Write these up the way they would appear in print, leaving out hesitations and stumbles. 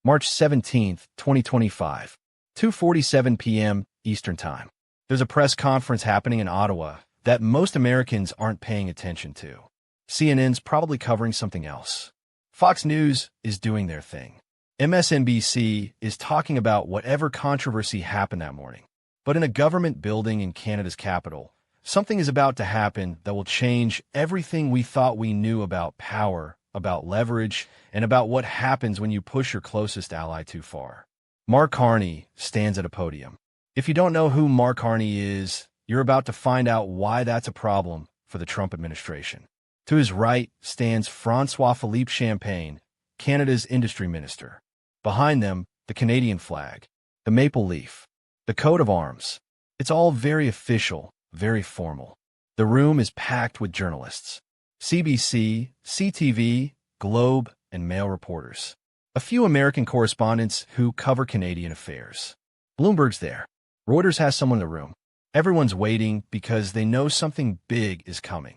March 17th, 2025, 2:47 p.m. Eastern Time. There's a press conference happening in Ottawa that most Americans aren't paying attention to. CNN's probably covering something else. Fox News is doing their thing. MSNBC is talking about whatever controversy happened that morning. But in a government building in Canada's capital, something is about to happen that will change everything we thought we knew about power, about leverage, and about what happens when you push your closest ally too far. Mark Carney stands at a podium. If you don't know who Mark Carney is, you're about to find out why that's a problem for the Trump administration. To his right stands François-Philippe Champagne, Canada's industry minister. Behind them, the Canadian flag, the maple leaf, the coat of arms. It's all very official, very formal. The room is packed with journalists. CBC, CTV, Globe, and Mail reporters. A few American correspondents who cover Canadian affairs. Bloomberg's there. Reuters has someone in the room. Everyone's waiting because they know something big is coming.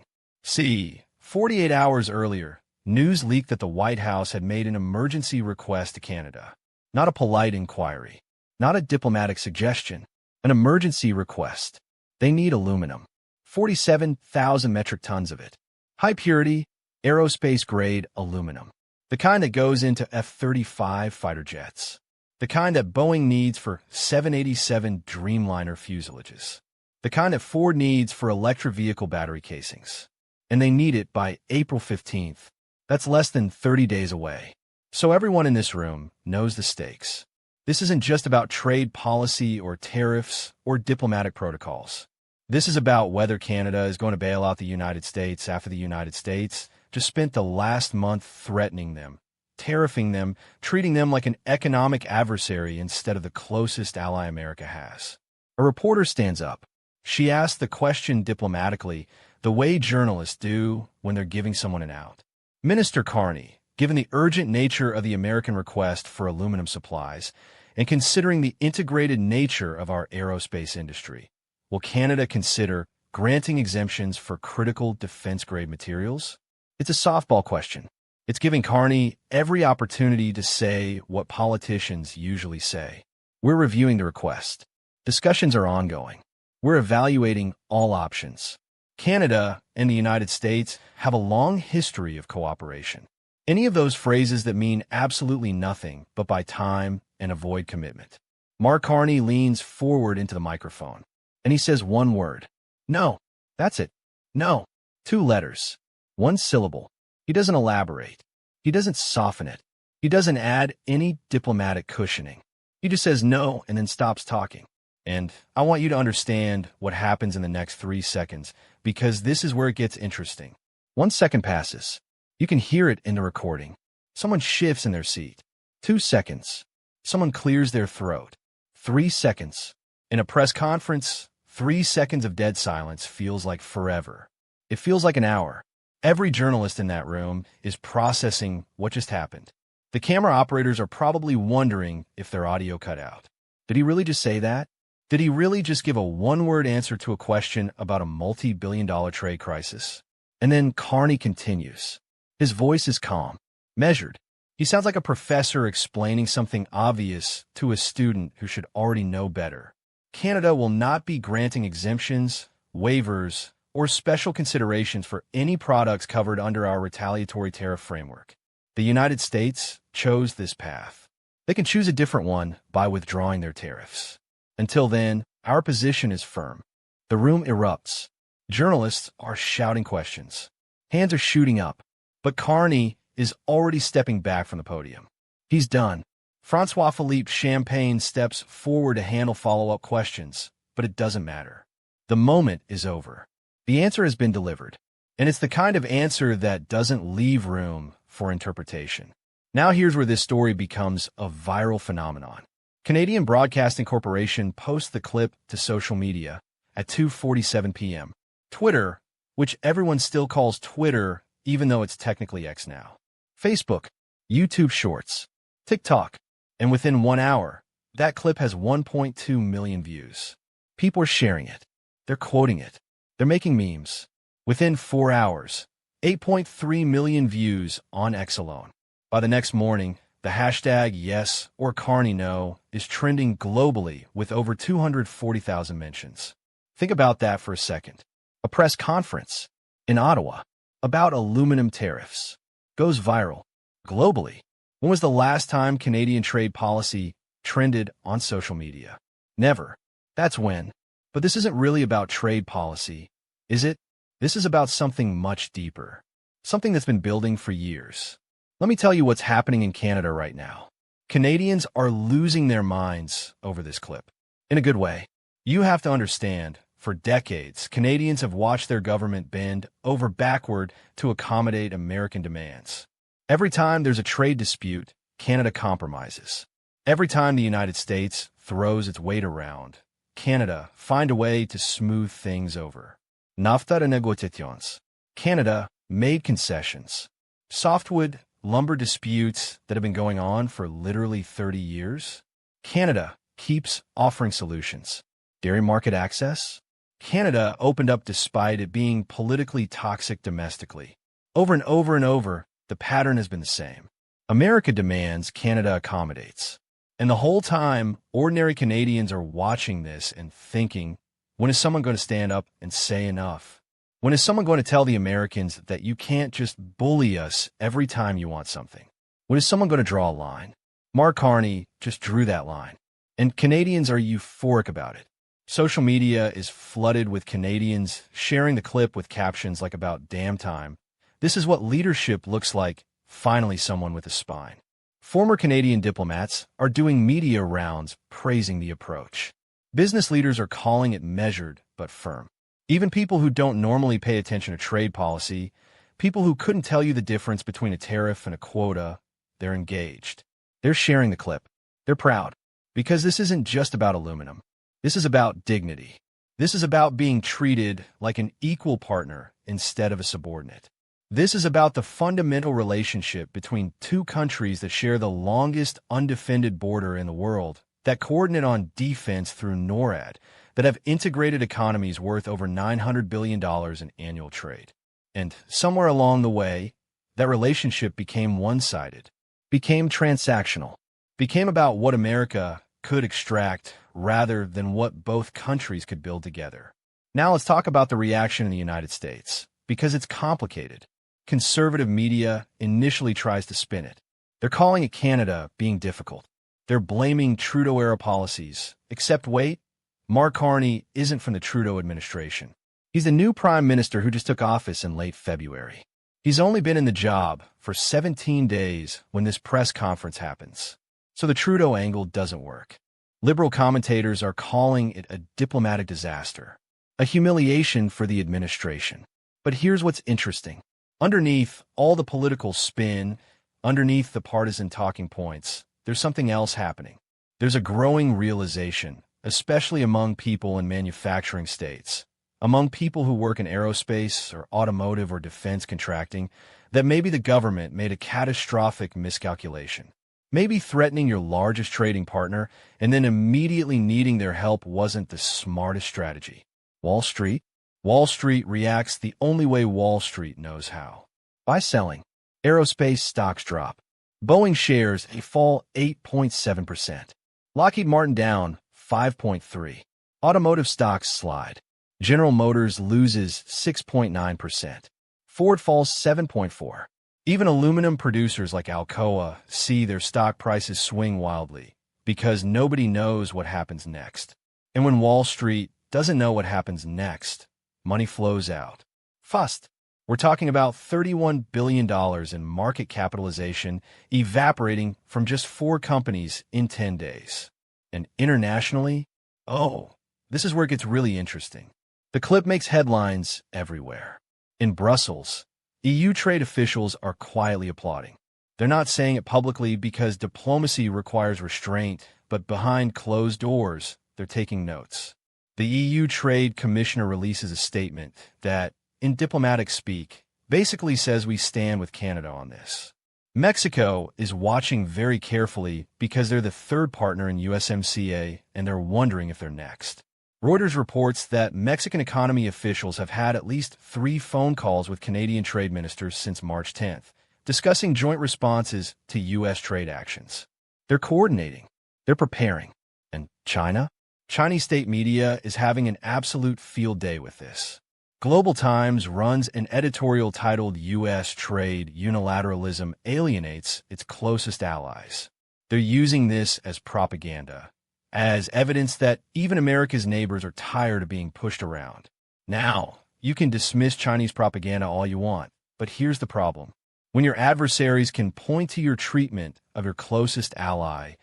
48 hours earlier, news leaked that the White House had made an emergency request to Canada. Not a polite inquiry. Not a diplomatic suggestion. An emergency request. They need aluminum. 47,000 metric tons of it. High-purity, aerospace-grade aluminum. The kind that goes into F-35 fighter jets. The kind that Boeing needs for 787 Dreamliner fuselages. The kind that Ford needs for electric vehicle battery casings. And they need it by April 15th. That's less than 30 days away. So everyone in this room knows the stakes. This isn't just about trade policy or tariffs or diplomatic protocols. This is about whether Canada is going to bail out the United States after the United States just spent the last month threatening them, tariffing them, treating them like an economic adversary instead of the closest ally America has. A reporter stands up. She asks the question diplomatically, the way journalists do when they're giving someone an out. Minister Carney, given the urgent nature of the American request for aluminum supplies and considering the integrated nature of our aerospace industry, will Canada consider granting exemptions for critical defense-grade materials? It's a softball question. It's giving Carney every opportunity to say what politicians usually say. We're reviewing the request. Discussions are ongoing. We're evaluating all options. Canada and the United States have a long history of cooperation. Any of those phrases that mean absolutely nothing but buy time and avoid commitment. Mark Carney leans forward into the microphone, and he says one word. No. That's it. No. 2 letters. 1 syllable. He doesn't elaborate. He doesn't soften it. He doesn't add any diplomatic cushioning. He just says no and then stops talking. And I want you to understand what happens in the next 3 seconds, because this is where it gets interesting. 1 second passes. You can hear it in the recording. Someone shifts in their seat. 2 seconds. Someone clears their throat. 3 seconds. In a press conference, 3 seconds of dead silence feels like forever. It feels like an hour. Every journalist in that room is processing what just happened. The camera operators are probably wondering if their audio cut out. Did he really just say that? Did he really just give a one-word answer to a question about a multi-billion-dollar trade crisis? And then Carney continues. His voice is calm, measured. He sounds like a professor explaining something obvious to a student who should already know better. Canada will not be granting exemptions, waivers, or special considerations for any products covered under our retaliatory tariff framework. The United States chose this path. They can choose a different one by withdrawing their tariffs. Until then, our position is firm. The room erupts. Journalists are shouting questions. Hands are shooting up. But Carney is already stepping back from the podium. He's done. François-Philippe Champagne steps forward to handle follow-up questions, but it doesn't matter. The moment is over. The answer has been delivered, and it's the kind of answer that doesn't leave room for interpretation. Now here's where this story becomes a viral phenomenon. Canadian Broadcasting Corporation posts the clip to social media at 2:47 p.m. Twitter, which everyone still calls Twitter even though it's technically X now. Facebook, YouTube Shorts, TikTok, and within 1 hour, that clip has 1.2 million views. People are sharing it. They're quoting it. They're making memes. Within 4 hours, 8.3 million views on X alone. By the next morning, The hashtag yes or Carney no is trending globally with over 240,000 mentions. Think about that for a second. A press conference in Ottawa about aluminum tariffs goes viral globally. When was the last time Canadian trade policy trended on social media? Never. That's when. But this isn't really about trade policy, is it? This is about something much deeper. Something that's been building for years. Let me tell you what's happening in Canada right now. Canadians are losing their minds over this clip. In a good way. You have to understand, for decades, Canadians have watched their government bend over backward to accommodate American demands. Every time there's a trade dispute, Canada compromises. Every time the United States throws its weight around, Canada find a way to smooth things over. Nafta de negociations. Canada made concessions. Softwood lumber disputes that have been going on for literally 30 years. Canada keeps offering solutions. Dairy market access. Canada opened up despite it being politically toxic domestically. Over and over and over, the pattern has been the same. America demands, Canada accommodates. And the whole time, ordinary Canadians are watching this and thinking, when is someone going to stand up and say enough? When is someone going to tell the Americans that you can't just bully us every time you want something? When is someone going to draw a line? Mark Carney just drew that line. And Canadians are euphoric about it. Social media is flooded with Canadians sharing the clip with captions like about damn time. This is what leadership looks like, finally someone with a spine. Former Canadian diplomats are doing media rounds praising the approach. Business leaders are calling it measured but firm. Even people who don't normally pay attention to trade policy, people who couldn't tell you the difference between a tariff and a quota, they're engaged. They're sharing the clip. They're proud. Because this isn't just about aluminum. This is about dignity. This is about being treated like an equal partner instead of a subordinate. This is about the fundamental relationship between two countries that share the longest undefended border in the world, that coordinate on defense through NORAD, that have integrated economies worth over $900 billion in annual trade. And somewhere along the way, that relationship became one-sided, became transactional, became about what America could extract rather than what both countries could build together. Now let's talk about the reaction in the United States, because it's complicated. Conservative media initially tries to spin it. They're calling it Canada being difficult. They're blaming Trudeau-era policies. Except wait, Mark Carney isn't from the Trudeau administration. He's the new prime minister who just took office in late February. He's only been in the job for 17 days when this press conference happens. So the Trudeau angle doesn't work. Liberal commentators are calling it a diplomatic disaster, a humiliation for the administration. But here's what's interesting. Underneath all the political spin, underneath the partisan talking points, there's something else happening. There's a growing realization, especially among people in manufacturing states, among people who work in aerospace or automotive or defense contracting, that maybe the government made a catastrophic miscalculation. Maybe threatening your largest trading partner and then immediately needing their help wasn't the smartest strategy. Wall Street? Wall Street reacts the only way Wall Street knows how. By selling. Aerospace stocks drop. Boeing shares fall 8.7%. Lockheed Martin down 5.3%. Automotive stocks slide. General Motors loses 6.9%. Ford falls 7.4%. Even aluminum producers like Alcoa see their stock prices swing wildly because nobody knows what happens next. And when Wall Street doesn't know what happens next, money flows out. Fast. We're talking about $31 billion in market capitalization evaporating from just 4 companies in 10 days. And internationally, this is where it gets really interesting. The clip makes headlines everywhere. In Brussels, EU trade officials are quietly applauding. They're not saying it publicly because diplomacy requires restraint, but behind closed doors, they're taking notes. The EU Trade Commissioner releases a statement that, in diplomatic speak, basically says we stand with Canada on this. Mexico is watching very carefully because they're the third partner in USMCA and they're wondering if they're next. Reuters reports that Mexican economy officials have had at least 3 phone calls with Canadian trade ministers since March 10th, discussing joint responses to U.S. trade actions. They're coordinating. They're preparing. And China? Chinese state media is having an absolute field day with this. Global Times runs an editorial titled U.S. Trade Unilateralism Alienates Its Closest Allies. They're using this as propaganda, as evidence that even America's neighbors are tired of being pushed around. Now, you can dismiss Chinese propaganda all you want, but here's the problem. When your adversaries can point to your treatment of your closest ally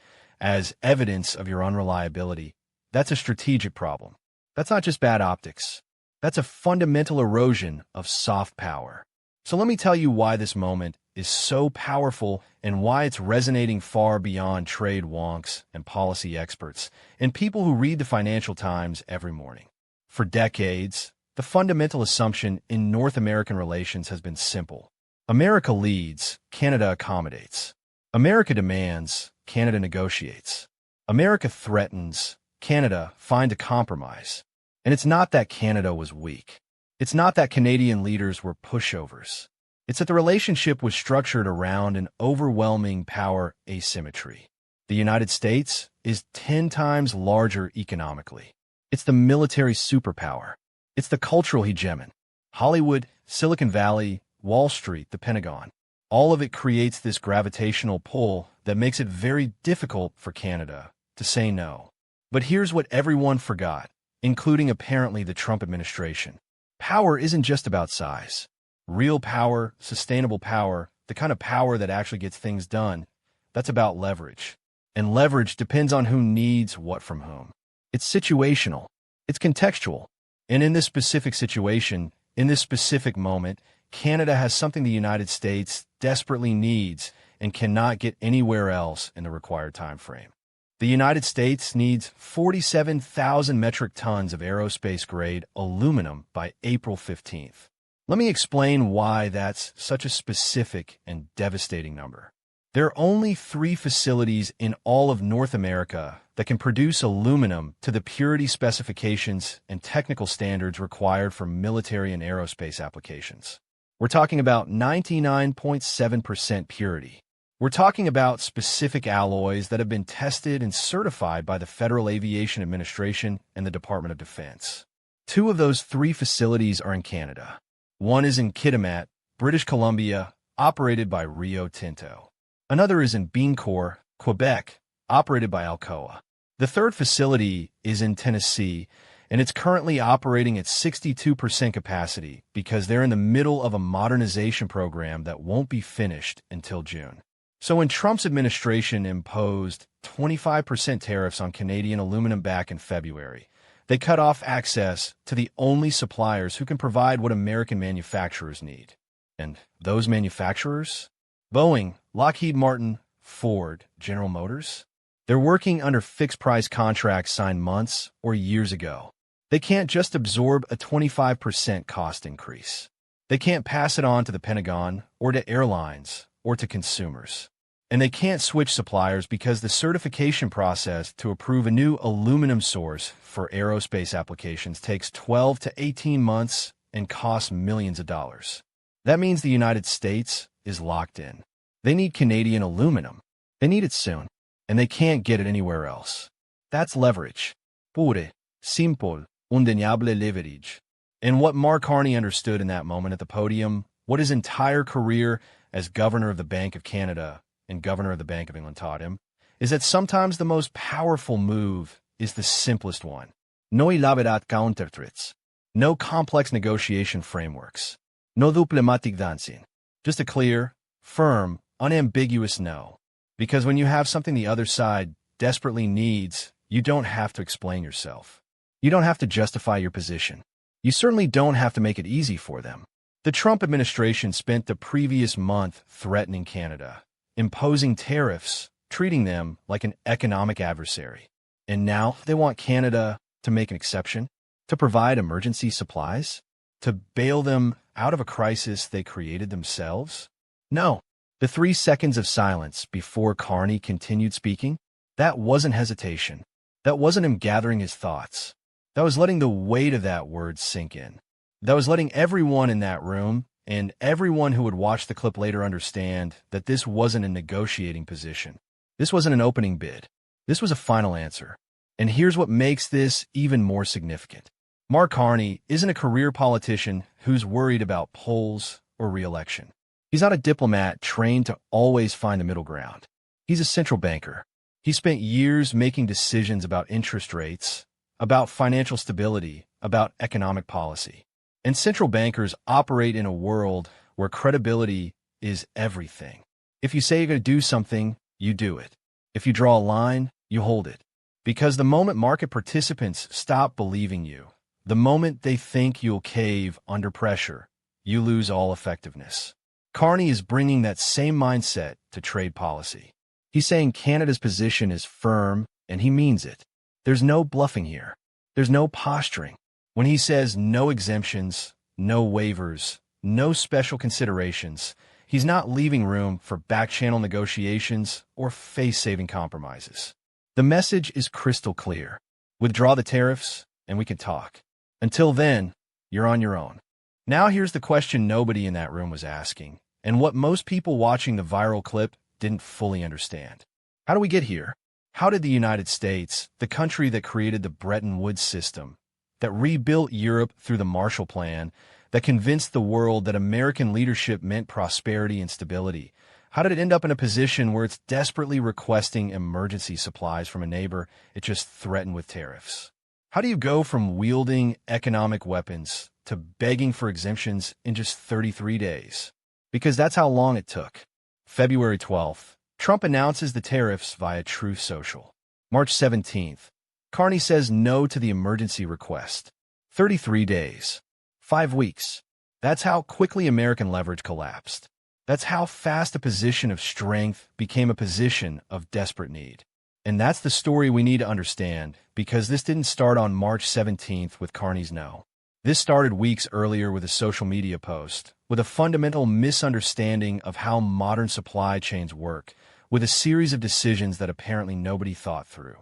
as evidence of your unreliability, that's a strategic problem. That's not just bad optics. That's a fundamental erosion of soft power. So let me tell you why this moment is so powerful and why it's resonating far beyond trade wonks and policy experts and people who read the Financial Times every morning. For decades, the fundamental assumption in North American relations has been simple. America leads, Canada accommodates. America demands, Canada negotiates. America threatens, Canada finds a compromise. And it's not that Canada was weak. It's not that Canadian leaders were pushovers. It's that the relationship was structured around an overwhelming power asymmetry. The United States is 10 times larger economically. It's the military superpower. It's the cultural hegemon. Hollywood, Silicon Valley, Wall Street, the Pentagon. All of it creates this gravitational pull that makes it very difficult for Canada to say no. But here's what everyone forgot, including apparently the Trump administration. Power isn't just about size. Real power, sustainable power, the kind of power that actually gets things done, that's about leverage. And leverage depends on who needs what from whom. It's situational. It's contextual. And in this specific situation, in this specific moment, Canada has something the United States desperately needs and cannot get anywhere else in the required time frame. The United States needs 47,000 metric tons of aerospace-grade aluminum by April 15th. Let me explain why that's such a specific and devastating number. There are only 3 facilities in all of North America that can produce aluminum to the purity specifications and technical standards required for military and aerospace applications. We're talking about 99.7% purity. We're talking about specific alloys that have been tested and certified by the Federal Aviation Administration and the Department of Defense. 2 of those 3 facilities are in Canada. One is in Kitimat, British Columbia, operated by Rio Tinto. Another is in Biencourt, Quebec, operated by Alcoa. The 3rd facility is in Tennessee, and it's currently operating at 62% capacity because they're in the middle of a modernization program that won't be finished until June. So when Trump's administration imposed 25% tariffs on Canadian aluminum back in February, they cut off access to the only suppliers who can provide what American manufacturers need. And those manufacturers? Boeing, Lockheed Martin, Ford, General Motors? They're working under fixed-price contracts signed months or years ago. They can't just absorb a 25% cost increase. They can't pass it on to the Pentagon or to airlines or to consumers. And they can't switch suppliers because the certification process to approve a new aluminum source for aerospace applications takes 12 to 18 months and costs millions of dollars. That means the United States is locked in. They need Canadian aluminum. They need it soon, and they can't get it anywhere else. That's leverage. Pure, simple, undeniable leverage. And what Mark Carney understood in that moment at the podium, what his entire career as governor of the Bank of Canada and governor of the Bank of England taught him, is that sometimes the most powerful move is the simplest one. No elaborate counterthreats. No complex negotiation frameworks. No diplomatic dancing. Just a clear, firm, unambiguous no. Because when you have something the other side desperately needs, you don't have to explain yourself. You don't have to justify your position. You certainly don't have to make it easy for them. The Trump administration spent the previous month threatening Canada, imposing tariffs, treating them like an economic adversary. And now they want Canada to make an exception, to provide emergency supplies, to bail them out of a crisis they created themselves? No. The 3 seconds of silence before Carney continued speaking, that wasn't hesitation. That wasn't him gathering his thoughts. That was letting the weight of that word sink in. That was letting everyone in that room, and everyone who would watch the clip later understand that this wasn't a negotiating position. This wasn't an opening bid. This was a final answer. And here's what makes this even more significant. Mark Carney isn't a career politician who's worried about polls or re-election. He's not a diplomat trained to always find the middle ground. He's a central banker. He spent years making decisions about interest rates, about financial stability, about economic policy. And central bankers operate in a world where credibility is everything. If you say you're going to do something, you do it. If you draw a line, you hold it. Because the moment market participants stop believing you, the moment they think you'll cave under pressure, you lose all effectiveness. Carney is bringing that same mindset to trade policy. He's saying Canada's position is firm, and he means it. There's no bluffing here. There's no posturing. When he says no exemptions, no waivers, no special considerations, he's not leaving room for back-channel negotiations or face-saving compromises. The message is crystal clear. Withdraw the tariffs, and we can talk. Until then, you're on your own. Now here's the question nobody in that room was asking, and what most people watching the viral clip didn't fully understand. How do we get here? How did the United States, the country that created the Bretton Woods system, that rebuilt Europe through the Marshall Plan, that convinced the world that American leadership meant prosperity and stability, how did it end up in a position where it's desperately requesting emergency supplies from a neighbor it just threatened with tariffs? How do you go from wielding economic weapons to begging for exemptions in just 33 days? Because that's how long it took. February 12th, Trump announces the tariffs via Truth Social. March 17th, Carney says no to the emergency request. 33 days. 5 weeks. That's how quickly American leverage collapsed. That's how fast a position of strength became a position of desperate need. And that's the story we need to understand, because this didn't start on March 17th with Carney's no. This started weeks earlier with a social media post, with a fundamental misunderstanding of how modern supply chains work, with a series of decisions that apparently nobody thought through.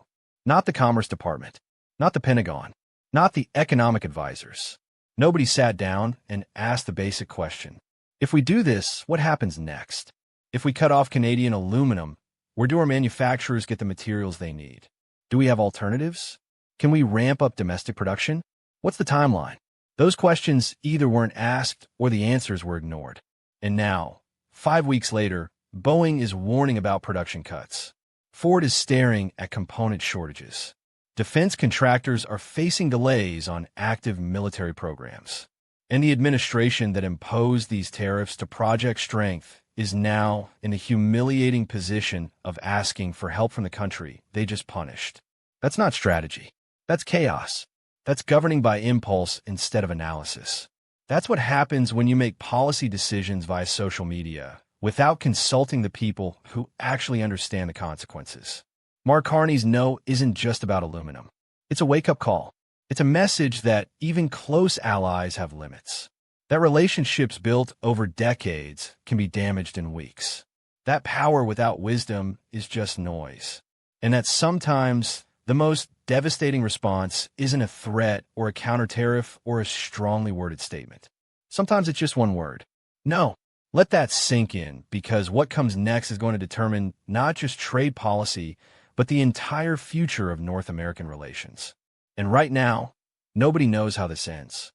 Not the Commerce Department, not the Pentagon, not the economic advisors. Nobody sat down and asked the basic question. If we do this, what happens next? If we cut off Canadian aluminum, where do our manufacturers get the materials they need? Do we have alternatives? Can we ramp up domestic production? What's the timeline? Those questions either weren't asked or the answers were ignored. And now, 5 weeks later, Boeing is warning about production cuts. Ford is staring at component shortages. Defense contractors are facing delays on active military programs. And the administration that imposed these tariffs to Project Strength is now in the humiliating position of asking for help from the country they just punished. That's not strategy. That's chaos. That's governing by impulse instead of analysis. That's what happens when you make policy decisions via social media without consulting the people who actually understand the consequences. Mark Carney's no isn't just about aluminum. It's a wake-up call. It's a message that even close allies have limits. That relationships built over decades can be damaged in weeks. That power without wisdom is just noise. And that sometimes the most devastating response isn't a threat or a counter-tariff or a strongly worded statement. Sometimes it's just one word. No. Let that sink in, because what comes next is going to determine not just trade policy, but the entire future of North American relations. And right now, nobody knows how this ends.